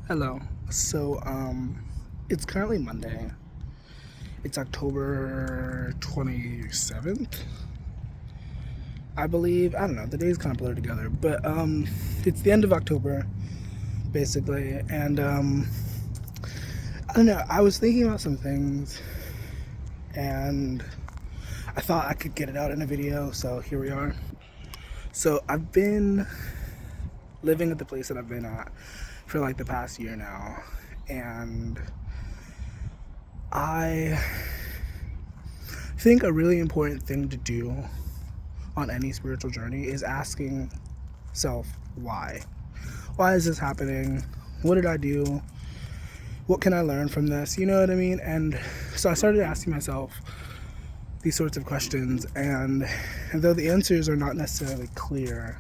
Hello. So, it's currently Monday. It's October 27th, I believe. I don't know. The days kind of blur together, but it's the end of October, basically. And I don't know. I was thinking about some things, and I thought I could get it out in a video. So here we are. So I've been living at the place that I've been at for like the past year now, and I think a really important thing to do on any spiritual journey is asking self why. Why is this happening? What did I do? What can I learn from this? You know what I mean? And so I started asking myself these sorts of questions, and though the answers are not necessarily clear,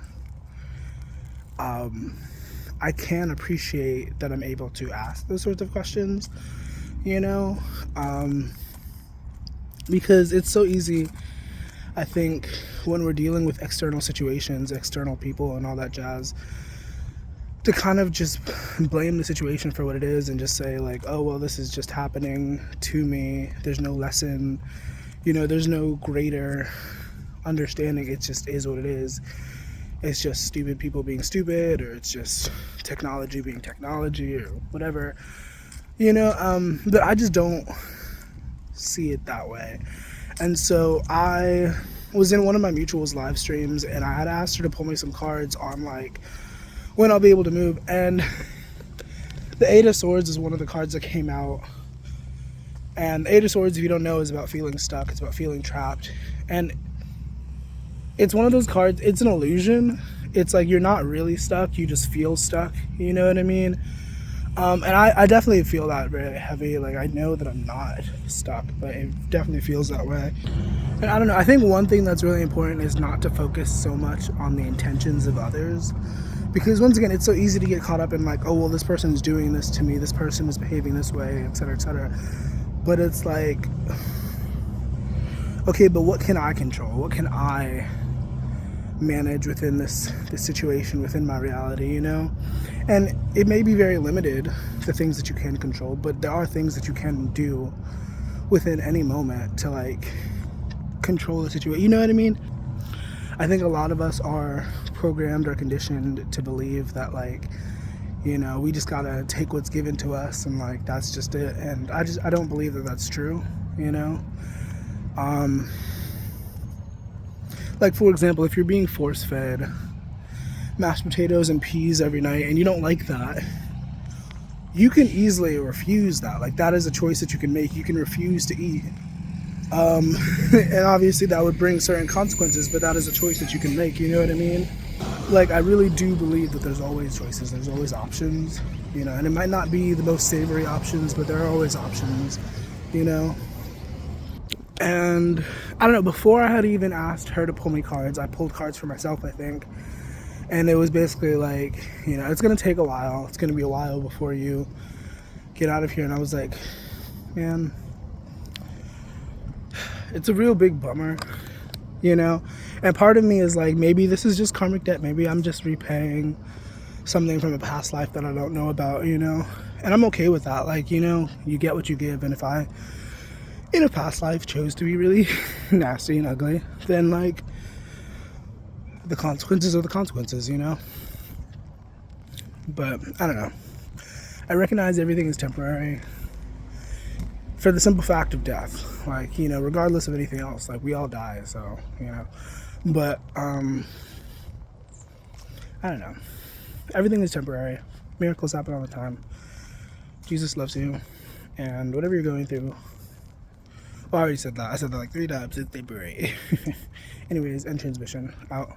I can appreciate that I'm able to ask those sorts of questions, you know? Because it's so easy, I think, when we're dealing with external situations, external people, and all that jazz, to kind of just blame the situation for what it is and just say, like, oh, well, this is just happening to me. There's no lesson, there's no greater understanding. It just is what it is. It's just stupid people being stupid, or it's just technology being technology, or whatever, but I just don't see it that way. And so I was in one of my mutuals live streams, and I had asked her to pull me some cards on like when I'll be able to move, and the Eight of Swords is one of the cards that came out. And the Eight of Swords, if you don't know, is about feeling stuck. It's about feeling trapped. And it's one of those cards, it's an illusion. It's like you're not really stuck, you just feel stuck, you know what I mean? And I definitely feel that very heavy. Like, I know that I'm not stuck, but it definitely feels that way. And I don't know, I think one thing that's really important is not to focus so much on the intentions of others. Because once again, it's so easy to get caught up in like, oh, well, this person is doing this to me, this person is behaving this way, etc., etc. But it's like, okay, but what can I control? What can I manage within this situation, within my reality, And it may be very limited, the things that you can control, but there are things that you can do within any moment to like control the situation. You know what I mean? I think a lot of us are programmed or conditioned to believe that like, we just gotta take what's given to us and like that's just it. And I don't believe that that's true, Like, for example, if you're being force-fed mashed potatoes and peas every night and you don't like that, you can easily refuse that. Like, that is a choice that you can make. You can refuse to eat. And obviously that would bring certain consequences, but that is a choice that you can make, you know what I mean? Like, I really do believe that there's always choices, there's always options, and it might not be the most savory options, but there are always options, And I don't know, before I had even asked her to pull me cards, I pulled cards for myself, I think. And it was basically like, it's going to take a while. It's going to be a while before you get out of here. And I was like, man, it's a real big bummer, And part of me is like, maybe this is just karmic debt. Maybe I'm just repaying something from a past life that I don't know about, And I'm okay with that. Like, you get what you give. And if I in a past life chose to be really nasty and ugly, then like the consequences are the consequences, But I don't know. I recognize everything is temporary for the simple fact of death. Like, regardless of anything else, like we all die, so, But I don't know. Everything is temporary. Miracles happen all the time. Jesus loves you, and whatever you're going through, well, I already said that. I said that like 3 times. It's temporary. Anyways, end transmission. Out.